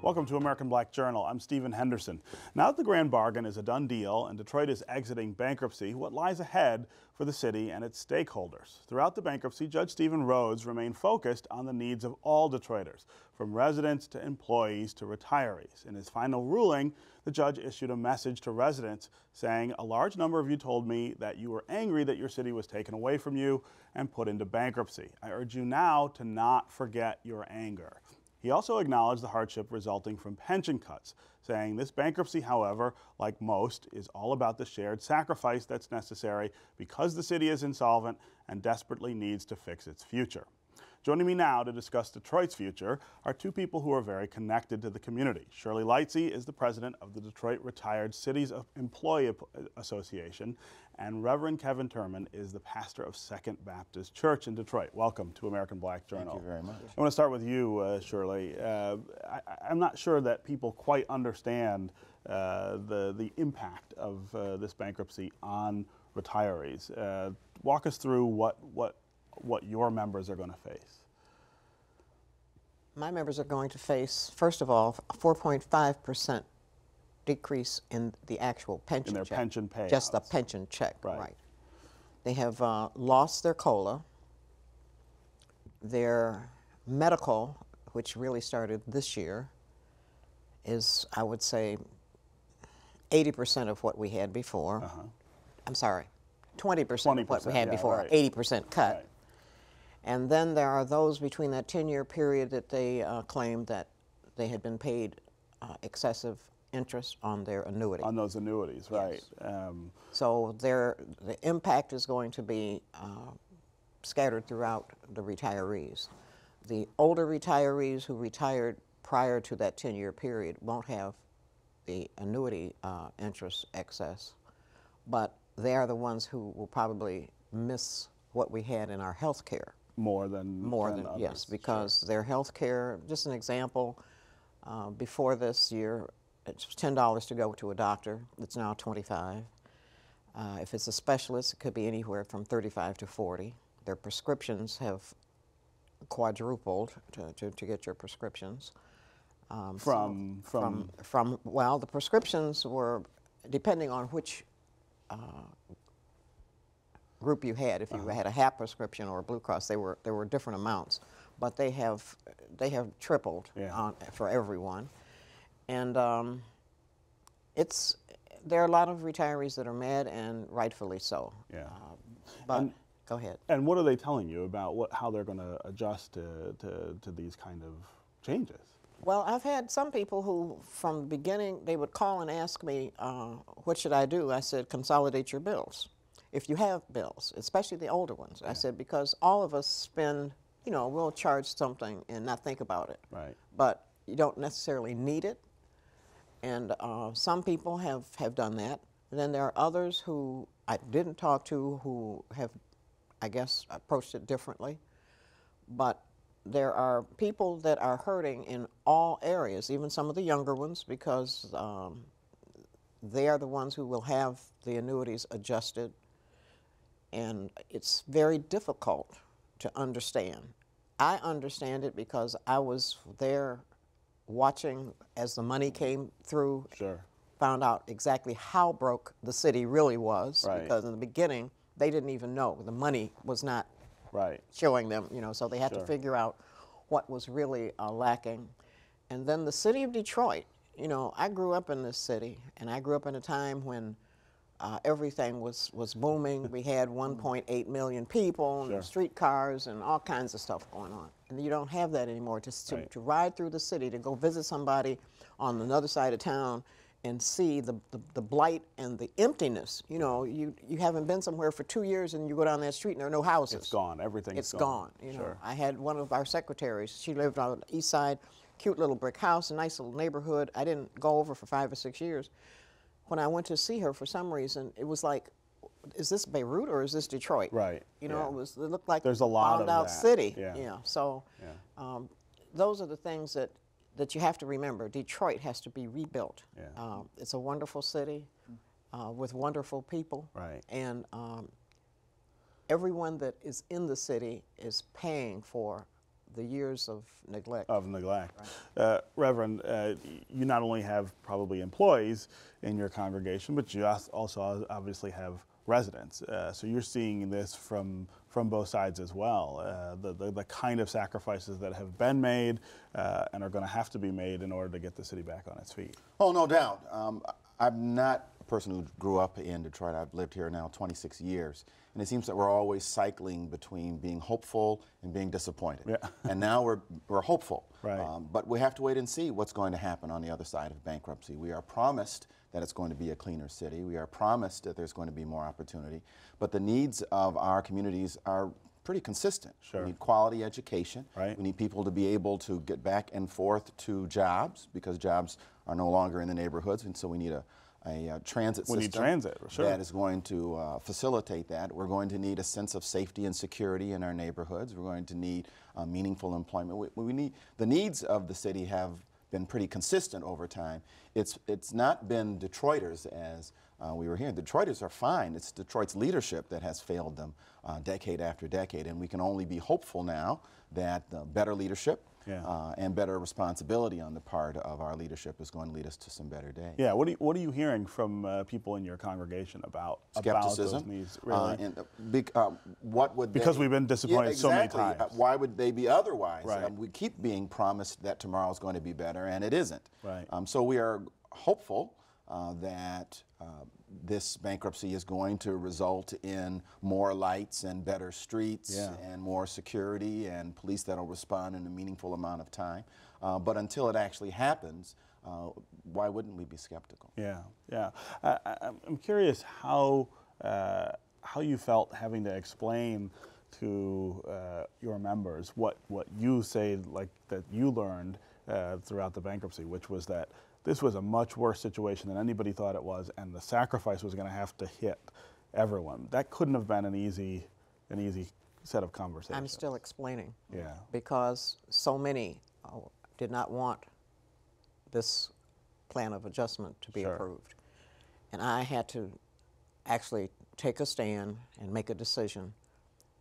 Welcome to American Black Journal. I'm Stephen Henderson. Now that the grand bargain is a done deal and Detroit is exiting bankruptcy, what lies ahead for the city and its stakeholders? Throughout the bankruptcy, Judge Stephen Rhodes remained focused on the needs of all Detroiters, from residents to employees to retirees. In his final ruling, the judge issued a message to residents saying, "A large number of you told me that you were angry that your city was taken away from you and put into bankruptcy. I urge you now to not forget your anger." He also acknowledged the hardship resulting from pension cuts, saying this bankruptcy, however, like most, is all about the shared sacrifice that's necessary because the city is insolvent and desperately needs to fix its future. Joining me now to discuss Detroit's future are two people who are very connected to the community. Shirley Lightsey is the president of the Detroit Retired Cities Employee Association, and Reverend Kevin Turman is the pastor of Second Baptist Church in Detroit. Welcome to American Black Journal. Thank you very much. I want to start with you, Shirley. I'm not sure that people quite understand the impact of this bankruptcy on retirees. Walk us through what your members are going to face. My members are going to face, first of all, a 4.5% decrease in the actual pension in their check. pension payouts. Just the pension check, right. They have lost their COLA. Their medical, which really started this year, is, I would say, 80% of what we had before. I'm sorry, 20% of what we had before, right. 80% cut. Right. And then there are those between that 10-year period that they claimed that they had been paid excessive interest on their annuity. On those annuities, right. Yes. So the impact is going to be scattered throughout the retirees. The older retirees who retired prior to that 10-year period won't have the annuity interest excess, but they are the ones who will probably miss what we had in our health care. More than others. Yes, because their health care, just an example, before this year, it was $10 to go to a doctor. It's now $25. If it's a specialist, it could be anywhere from $35 to $40. Their prescriptions have quadrupled to get your prescriptions. Well, the prescriptions were, depending on which group you had. If you had a HAP prescription or a Blue Cross, there were different amounts, but they have tripled for everyone, and there are a lot of retirees that are mad, and rightfully so. Yeah. Go ahead. And what are they telling you about how they're going to adjust to these kind of changes? Well, I've had some people who, from the beginning, they would call and ask me, what should I do? I said, consolidate your bills. If you have bills, especially the older ones. I said, because all of us spend, we'll charge something and not think about it. Right. But you don't necessarily need it. And some people have done that. And then there are others who I didn't talk to who have, I guess, approached it differently. But there are people that are hurting in all areas, even some of the younger ones, because they are the ones who will have the annuities adjusted. And it's very difficult to understand. I understand it because I was there watching as the money came through. Sure. Found out exactly how broke the city really was. Right. Because in the beginning, they didn't even know. The money was not showing them, so they had to figure out what was really lacking. And then the city of Detroit, I grew up in this city, and I grew up in a time when everything was booming. We had 1.8 million people, and streetcars, and all kinds of stuff going on. And you don't have that anymore. To ride through the city, to go visit somebody on another side of town and see the blight and the emptiness. You haven't been somewhere for 2 years and you go down that street and there are no houses. It's gone. Everything's gone. I had one of our secretaries. She lived on the east side, cute little brick house, a nice little neighborhood. I didn't go over for 5 or 6 years. When I went to see her, for some reason, it was like, is this Beirut or is this Detroit? Right. It looked like there's a lot bombed of out that. city. Yeah. So those are the things that you have to remember. Detroit has to be rebuilt. Yeah. It's a wonderful city with wonderful people. Right. And everyone that is in the city is paying for the years of neglect. Right. Reverend, you not only have probably employees in your congregation, but you also obviously have residents. So you're seeing this from both sides as well. The kind of sacrifices that have been made and are going to have to be made in order to get the city back on its feet. Oh, no doubt. I'm not a person who grew up in Detroit. I've lived here now 26 years. And it seems that we're always cycling between being hopeful and being disappointed. Yeah. And now we're hopeful. Right. But we have to wait and see what's going to happen on the other side of bankruptcy. We are promised that it's going to be a cleaner city. We are promised that there's going to be more opportunity. But the needs of our communities are pretty consistent. Sure. We need quality education. Right. We need people to be able to get back and forth to jobs, because jobs are no longer in the neighborhoods, and so we need a transit system. We need transit, sure. That is going to facilitate that. We're going to need a sense of safety and security in our neighborhoods. We're going to need meaningful employment. We need, the needs of the city have been pretty consistent over time. It's not been Detroiters, as we were hearing. Detroiters are fine. It's Detroit's leadership that has failed them decade after decade, and we can only be hopeful now that better leadership and better responsibility on the part of our leadership is going to lead us to some better days. Yeah, what are you hearing from people in your congregation about Skepticism. those needs? Really? What would because we've been disappointed so many exactly. times. Why would they be otherwise? Right. We keep being promised that tomorrow is going to be better, and it isn't. Right. So we are hopeful that this bankruptcy is going to result in more lights and better streets and more security and police that will respond in a meaningful amount of time. But until it actually happens, why wouldn't we be skeptical? Yeah. I'm curious how you felt having to explain to your members what you say, like, that you learned throughout the bankruptcy, which was that this was a much worse situation than anybody thought it was, and the sacrifice was going to have to hit everyone. That couldn't have been an easy set of conversations. I'm still explaining. Yeah. Because so many did not want this plan of adjustment to be approved. And I had to actually take a stand and make a decision,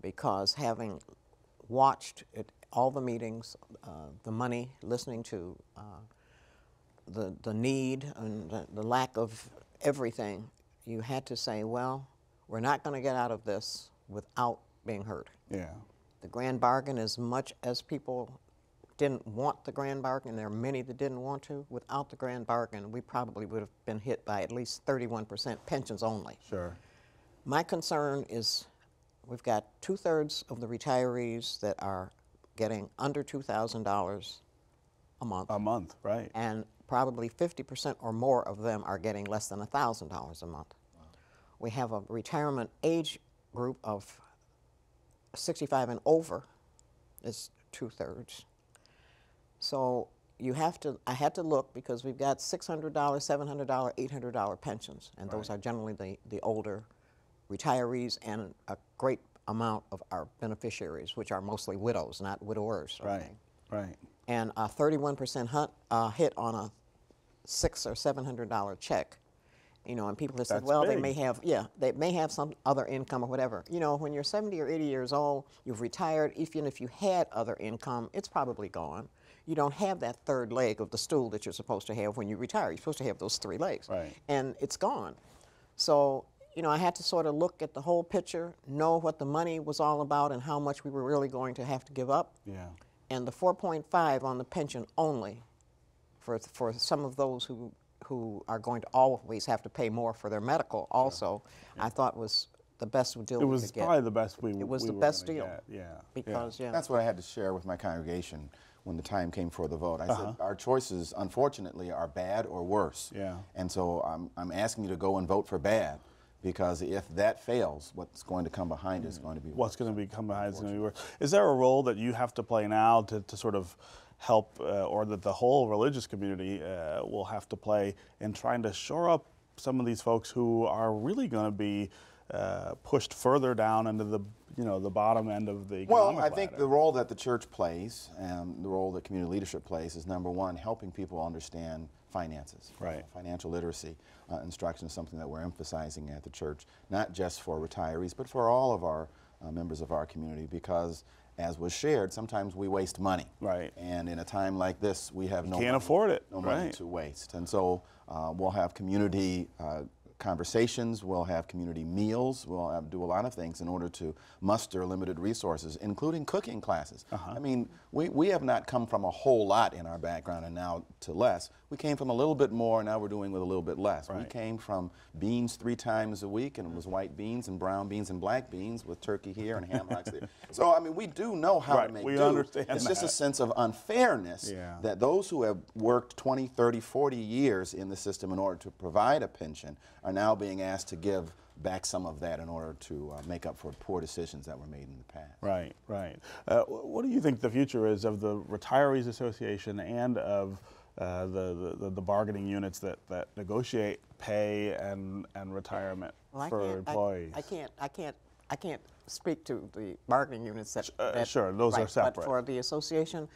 because having watched all the meetings, the money, listening to the need and the lack of everything, you had to say, well, we're not going to get out of this without being heard. Yeah. The grand bargain, as much as people didn't want the grand bargain, there are many that didn't want to, without the grand bargain, we probably would have been hit by at least 31% pensions only. Sure. My concern is we've got 2/3 of the retirees that are getting under $2,000 a month. A month, right. And probably 50% or more of them are getting less than $1,000 a month. Wow. We have a retirement age group of 65 and over, is 2/3. So you have to, I had to look, because we've got $600, $700, $800 pensions, and those are generally the older retirees, and a great amount of our beneficiaries, which are mostly widows, not widowers. Okay? Right. And a 31% hit on a $600 or $700 check, you know, and people have said, That's well, big. they may have some other income or whatever. You know, when you're 70 or 80 years old, you've retired, even if you had other income, it's probably gone. You don't have that third leg of the stool that you're supposed to have when you retire. You're supposed to have those 3 legs. Right. And it's gone. So, you know, I had to sort of look at the whole picture, know what the money was all about and how much we were really going to have to give up. Yeah. And the 4.5 on the pension only for some of those who are going to always have to pay more for their medical also, I thought was the best deal we could get. It was probably the best we It was we the were best gonna deal. get. Yeah. Because, That's what I had to share with my congregation when the time came for the vote. I said, our choices, unfortunately, are bad or worse. Yeah. And so I'm asking you to go and vote for bad, because if that fails, what's going to come behind is going to be worse. What's going to come behind is going to be worse. Is there a role that you have to play now to sort of help, or that the whole religious community will have to play in trying to shore up some of these folks who are really going to be pushed further down into the bottom end of the economic Well, I think ladder? the role that the church plays and the role that community leadership plays is, number one, helping people understand finances. Right. Financial literacy instruction is something that we're emphasizing at the church, not just for retirees, but for all of our members of our community, because as was shared, sometimes we waste money. Right. And in a time like this, we have Can't afford it. no money Right. to waste. And so we'll have community conversations, we'll have community meals, we'll do a lot of things in order to muster limited resources, including cooking classes. I mean, we have not come from a whole lot in our background and now to less. We came from a little bit more, and now we're doing with a little bit less. Right. We came from beans 3 times a week, and it was white beans and brown beans and black beans with turkey here and ham hocks there. So, I mean, we do know how Right. to make We do. understand It's just a that. sense of unfairness that those who have worked 20, 30, 40 years in the system in order to provide a pension are now being asked to give back some of that in order to make up for poor decisions that were made in the past. Right, right. What do you think the future is of the Retirees Association and of the bargaining units that negotiate pay and retirement for employees? I can't speak to the bargaining units that sure, those are separate. But for the association,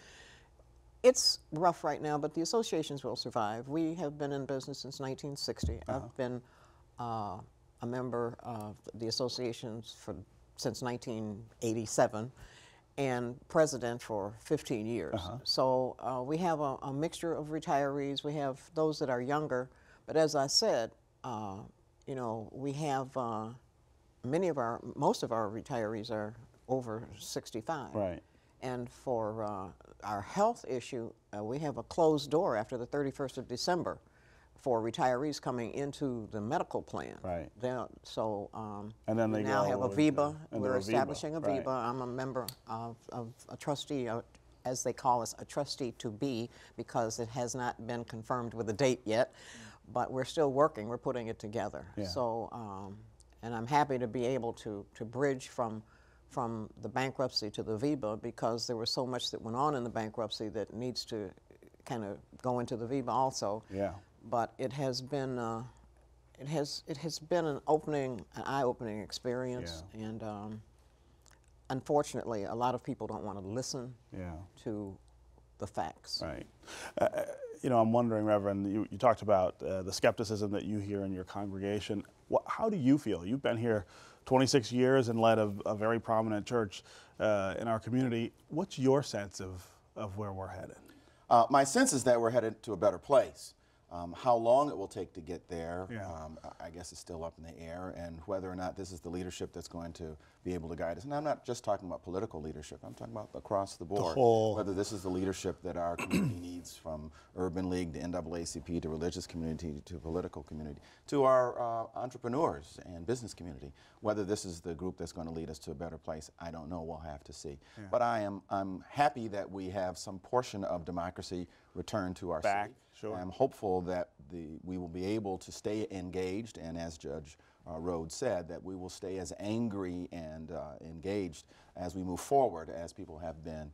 it's rough right now, but the associations will survive. We have been in business since 1960. I've been a member of the associations since 1987 and president for 15 years. So we have a mixture of retirees. We have those that are younger, but as I said, you know, we have most of our retirees are over 65. Right. And for our health issue, we have a closed door after the 31st of December for retirees coming into the medical plan. Right. So And then we they now go have over Aviva. and We're they're Aviva, establishing Aviva. right. I'm a member of a trustee, as they call us, a trustee to be, because it has not been confirmed with a date yet. But we're still working. We're putting it together. Yeah. So, and I'm happy to be able to bridge from the bankruptcy to the VEBA, because there was so much that went on in the bankruptcy that needs to kind of go into the VEBA also. Yeah. But it has been it has been an eye-opening experience, and unfortunately, a lot of people don't want to listen to the facts. Right. You know, I'm wondering, Reverend, you talked about the skepticism that you hear in your congregation. How do you feel? You've been here 26 years and led a very prominent church in our community. What's your sense of where we're headed? My sense is that we're headed to a better place. How long it will take to get there, I guess is still up in the air, and whether or not this is the leadership that's going to be able to guide us. And I'm not just talking about political leadership, I'm talking about across the board. Whether this is the leadership that our community needs, from Urban League to NAACP to religious community to political community, to our entrepreneurs and business community. Whether this is the group that's going to lead us to a better place, I don't know, we'll have to see. But I'm happy that we have some portion of democracy returned to our city. Sure. I'm hopeful that we will be able to stay engaged, and as Judge Rhodes said, that we will stay as angry and engaged as we move forward, as people have been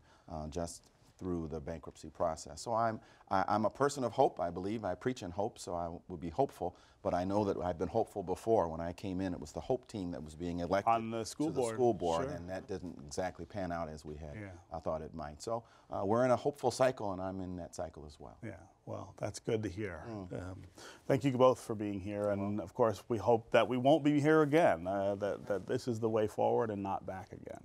just through the bankruptcy process. So I'm a person of hope. I believe I preach in hope, so I will be hopeful. But I know that I've been hopeful before. When I came in, it was the Hope team that was being elected on the school to board. the school board, Sure. and that didn't exactly pan out as we had thought it might. So we're in a hopeful cycle, and I'm in that cycle as well. Yeah, well, that's good to hear. Thank you both for being here, and of course, we hope that we won't be here again, that this is the way forward and not back again.